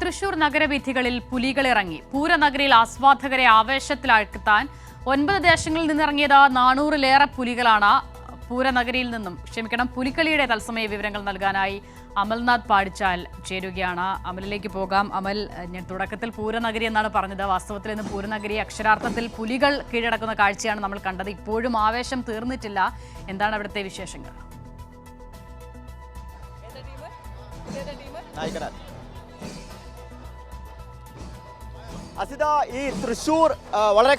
തൃശൂർ നഗരവീഥികളിൽ പുലികളിറങ്ങി. പൂരനഗരിയിൽ ആസ്വാദകരെ ആവേശത്തിലാഴ്ത്താൻ 9 ദേശങ്ങളിൽ നിന്നിറങ്ങിയത് 400-ലേറെ പുലികളാണ്. പൂരനഗരിയിൽ നിന്നും പുലിക്കളിയുടെ തത്സമയ വിവരങ്ങൾ നൽകാനായി അമൽനാഥ് പാടിച്ചാൽ ചേരുകയാണ്. അമലിലേക്ക് പോകാം. അമൽ, ഞാൻ തുടക്കത്തിൽ പൂരനഗരി എന്നാണ് പറഞ്ഞത്. വാസ്തവത്തിൽ ഇന്ന് പൂരനഗരി അക്ഷരാർത്ഥത്തിൽ പുലികൾ കീഴടക്കുന്ന കാഴ്ചയാണ് നമ്മൾ കണ്ടത്. ഇപ്പോഴും ആവേശം തീർന്നിട്ടില്ല. എന്താണ് അവിടുത്തെ വിശേഷങ്ങൾ? അസിത, ഈ തൃശ്ശൂർ വളരെ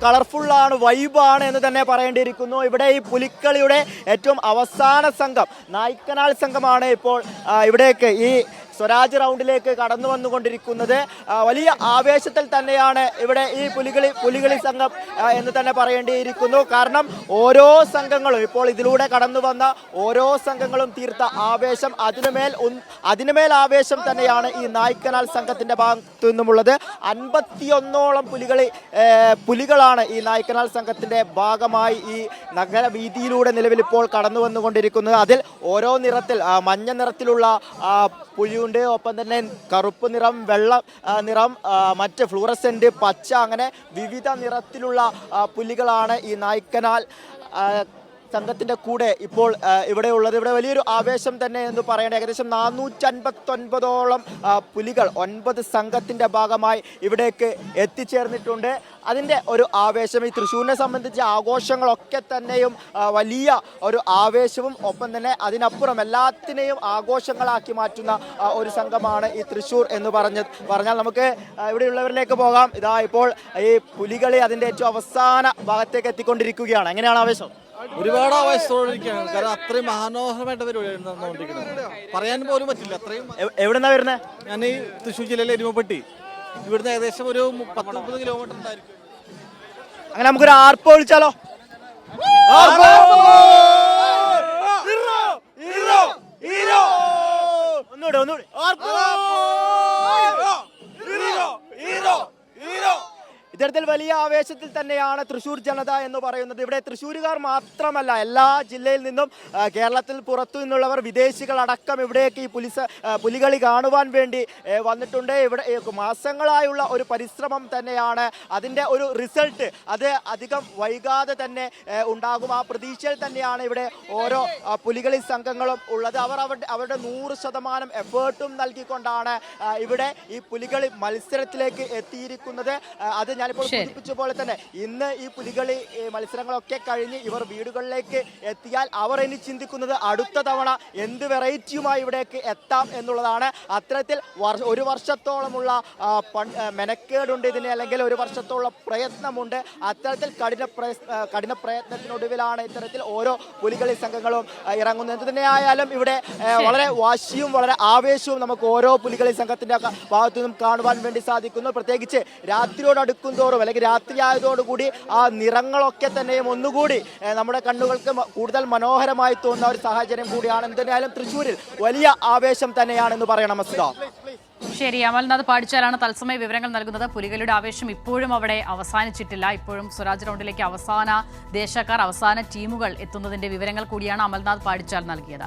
കളർഫുള്ളാണ്, വൈബാണ് എന്ന് തന്നെ പറയേണ്ടിയിരിക്കുന്നു. ഇവിടെ ഈ പുലിക്കളിയുടെ ഏറ്റവും അവസാന സംഘം നായ്ക്കനാൽ സംഘമാണ് ഇപ്പോൾ ഇവിടേക്ക് ഈ സ്വരാജ് റൗണ്ടിലേക്ക് കടന്നു വന്നുകൊണ്ടിരിക്കുന്നത്. വലിയ ആവേശത്തിൽ തന്നെയാണ് ഇവിടെ ഈ പുലികളി സംഘം എന്ന് തന്നെ പറയേണ്ടിയിരിക്കുന്നു. കാരണം ഓരോ സംഘങ്ങളും ഇപ്പോൾ ഇതിലൂടെ കടന്നു വന്ന ഓരോ സംഘങ്ങളും തീർത്ത ആവേശം, അതിനുമേൽ ആവേശം തന്നെയാണ് ഈ നായ്ക്കനാൽ സംഘത്തിന്റെ ഭാഗത്തു നിന്നുമുള്ളത്. 51ഓളം പുലികളാണ് ഈ നായ്ക്കനാൽ സംഘത്തിന്റെ ഭാഗമായി ഈ നഗരവീതിയിലൂടെ നിലവിൽ ഇപ്പോൾ കടന്നു വന്നുകൊണ്ടിരിക്കുന്നത്. അതിൽ ഓരോ നിറത്തിൽ മഞ്ഞ നിറത്തിലുള്ള പുലിയുണ്ട്, ഒപ്പം തന്നെ കറുപ്പ് നിറം, വെള്ള നിറം, മറ്റ് ഫ്ലൂറസെന്റ്, പച്ച, അങ്ങനെ വിവിധ നിറത്തിലുള്ള പുലികളാണ് ഈ നായ്ക്കനാൽ സംഘത്തിന്റെ കൂടെ ഇപ്പോൾ ഇവിടെ ഉള്ളത്. ഇവിടെ വലിയൊരു ആവേശം തന്നെ എന്ന് പറയേണ്ടത്. ഏകദേശം 459ഓളം പുലികൾ 9 സംഘത്തിന്റെ ഭാഗമായി ഇവിടേക്ക് എത്തിച്ചേർന്നിട്ടുണ്ട്. അതിൻ്റെ ഒരു ആവേശം, ഈ തൃശ്ശൂരിനെ സംബന്ധിച്ച ആഘോഷങ്ങളൊക്കെ തന്നെയും വലിയ ഒരു ആവേശവും ഒപ്പം തന്നെ അതിനപ്പുറം എല്ലാത്തിനെയും ആഘോഷങ്ങളാക്കി മാറ്റുന്ന ഒരു സംഘമാണ് ഈ തൃശ്ശൂർ എന്ന് പറഞ്ഞാൽ നമുക്ക് ഇവിടെയുള്ളവരിലേക്ക് പോകാം. ഇതാ ഇപ്പോൾ ഈ പുലികളി അതിൻ്റെ ഏറ്റവും അവസാന ഭാഗത്തേക്ക് എത്തിക്കൊണ്ടിരിക്കുകയാണ്. എങ്ങനെയാണ് ആവേശം? ഒരുപാട് ആവേശത്തോടിരിക്കുകയാണ്. കാരണം അത്രയും മനോഹരമായിട്ട് പരിപാടിയാണ്, പറയാൻ പോലും പറ്റില്ല. അത്രയും. എവിടെന്നാ വരുന്നത്? ഞാൻ ഈ തൃശ്ശൂർ ജില്ലയിലെ എരുമപ്പെട്ടി. ഇവിടുന്ന് ഏകദേശം ഒരു 30-30 കിലോമീറ്റർ ഉണ്ടായിരിക്കും. അങ്ങനെ നമുക്കൊരു ആർപ്പ് വിളിച്ചാലോ? ഒന്നുകൂടെ ഇത്തരത്തിൽ വലിയ ആവേശത്തിൽ തന്നെയാണ് തൃശ്ശൂർ ജനത എന്ന് പറയുന്നത്. ഇവിടെ തൃശ്ശൂരുകാർ മാത്രമല്ല, എല്ലാ ജില്ലയിൽ നിന്നും കേരളത്തിൽ പുറത്തു നിന്നുള്ളവർ, വിദേശികളടക്കം ഇവിടേക്ക് ഈ പുലികളി കാണുവാൻ വേണ്ടി വന്നിട്ടുണ്ട്. ഇവിടെ മാസങ്ങളായുള്ള ഒരു പരിശ്രമം തന്നെയാണ്. അതിൻ്റെ ഒരു റിസൾട്ട് അത് അധികം വൈകാതെ തന്നെ ഉണ്ടാകും. ആ പ്രതീക്ഷയിൽ തന്നെയാണ് ഇവിടെ ഓരോ പുലികളി സംഘങ്ങളും ഉള്ളത്. അവരുടെ 100% എഫേർട്ടും നൽകിക്കൊണ്ടാണ് ഇവിടെ ഈ പുലികളി മത്സരത്തിലേക്ക് എത്തിയിരിക്കുന്നത്. അത് ഞാനിപ്പോൾ സൂചിപ്പിച്ച പോലെ തന്നെ ഇന്ന് ഈ പുലികളി മത്സരങ്ങളൊക്കെ കഴിഞ്ഞ് ഇവർ വീടുകളിലേക്ക് എത്തിയാൽ അവർ ഇനി ചിന്തിക്കുന്നത് അടുത്ത തവണ എന്ത് വെറൈറ്റിയുമായി ഇവിടേക്ക് എത്താം എന്നുള്ളതാണ്. അത്തരത്തിൽ ഒരു വർഷത്തോളമുള്ള മെനക്കേടുണ്ട് ഇതിന്, അല്ലെങ്കിൽ ഒരു വർഷത്തോളം പ്രയത്നമുണ്ട്. അത്തരത്തിൽ കഠിന പ്രയത്നത്തിനൊടുവിലാണ് ഇത്തരത്തിൽ ഓരോ പുലികളി സംഘങ്ങളും ഇറങ്ങുന്നത്. എന്ത് തന്നെയായാലും ഇവിടെ വളരെ വാശിയും വളരെ ആവേശവും നമുക്ക് ഓരോ പുലികളി സംഘത്തിന്റെ ഭാഗത്തു നിന്നും കാണുവാൻ വേണ്ടി സാധിക്കുന്നു. പ്രത്യേകിച്ച് രാത്രിയോട് അടുക്കുന്നതോറും അല്ലെങ്കിൽ രാത്രി ആയതോടുകൂടി ആ നിറങ്ങളൊക്കെ തന്നെയും ഒന്നുകൂടി നമ്മുടെ കണ്ണുകൾക്ക് കൂടുതൽ മനോഹരമായി തോന്നുന്ന ഒരു സാഹചര്യം കൂടിയാണ്. എന്തായാലും തൃശ്ശൂരിൽ വലിയ ആവേശം തന്നെയാണെന്ന് പറയണം. ശരി, അമൽനാഥ് പാടിച്ചാലാണ് തത്സമയ വിവരങ്ങൾ നൽകുന്നത്. പുലികളുടെ ആവേശം ഇപ്പോഴും അവിടെ അവസാനിച്ചിട്ടില്ല. ഇപ്പോഴും സ്വരാജ് റൗണ്ടിലേക്ക് അവസാന ദേശക്കാർ, അവസാന ടീമുകൾ എത്തുന്നതിന്റെ വിവരങ്ങൾ കൂടിയാണ് അമൽനാഥ് പാടിച്ചാൽ നൽകിയത്.